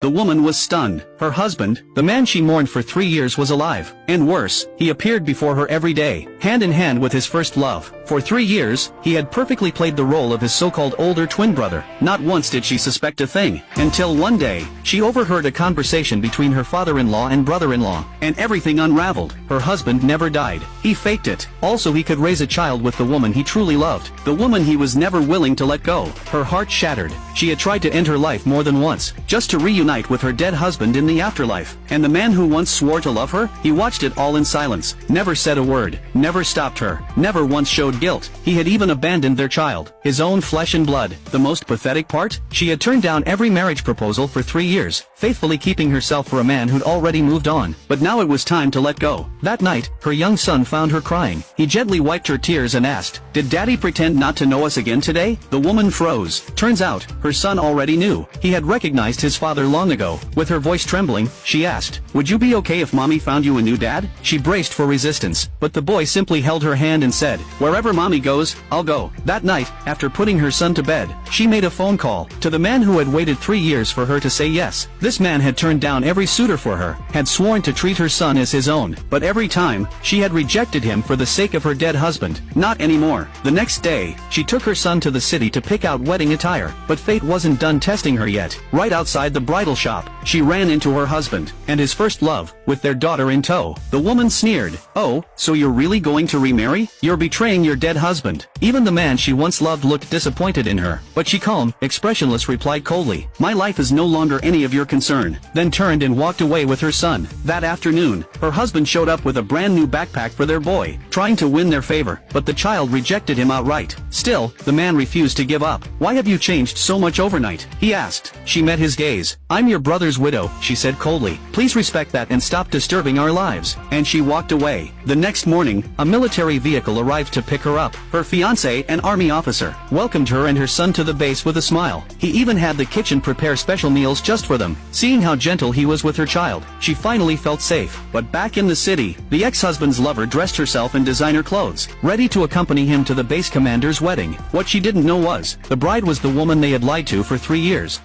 The woman was stunned. Her husband, the man she mourned for 3 years, was alive. And worse, he appeared before her every day, hand in hand with his first love. For 3 years, he had perfectly played the role of his so-called older twin brother. Not once did she suspect a thing, until one day, she overheard a conversation between her father-in-law and brother-in-law, and everything unraveled. Her husband never died. He faked it. Also, he could raise a child with the woman he truly loved, the woman he was never willing to let go. Her heart shattered. She had tried to end her life more than once, just to reunite with her dead husband in the afterlife. And the man who once swore to love her, he watched it all in silence, never said a word, never stopped her, never once showed guilt. He had even abandoned their child, his own flesh and blood. The most pathetic part? She had turned down every marriage proposal for 3 years, faithfully keeping herself for a man who'd already moved on. But now it was time to let go. That night, her young son found her crying. He gently wiped her tears and asked, "Did Daddy pretend not to know us again today?" The woman froze. Turns out, her son already knew. He had recognized his father long ago. With her voice trembling, she asked, "Would you be okay if Mommy found you a new dad?" She braced for resistance, but the boy simply held her hand and said, "Wherever Mommy goes, I'll go." That night, after putting her son to bed, she made a phone call to the man who had waited 3 years for her to say yes. This man had turned down every suitor for her, had sworn to treat her son as his own, but every time, she had rejected him for the sake of her dead husband. Not anymore. The next day, she took her son to the city to pick out wedding attire, but fate wasn't done testing her yet. Right outside the bridal shop, she ran into her husband, and his first love, with their daughter in tow. The woman sneered, "Oh, so you're really going to remarry? You're betraying your dead husband." Even the man she once loved looked disappointed in her, but she calm, expressionless replied coldly, "My life is no longer any of your concern," then turned and walked away with her son. That afternoon, her husband showed up with a brand new backpack for their boy, trying to win their favor, but the child rejected him outright. Still, the man refused to give up. "Why have you changed so much overnight?" he asked. She met his gaze. "I'm your brother's widow," she said coldly. "Please respect that and stop disturbing our lives." And she walked away. The next morning, a military vehicle arrived to pick her up. Her fiancé, an army officer, welcomed her and her son to the base with a smile. He even had the kitchen prepare special meals just for them. Seeing how gentle he was with her child, she finally felt safe. But back in the city, the ex-husband's lover dressed herself in designer clothes, ready to accompany him to the base commander's wedding. What she didn't know was, the bride was the woman they had lied to for 3 years.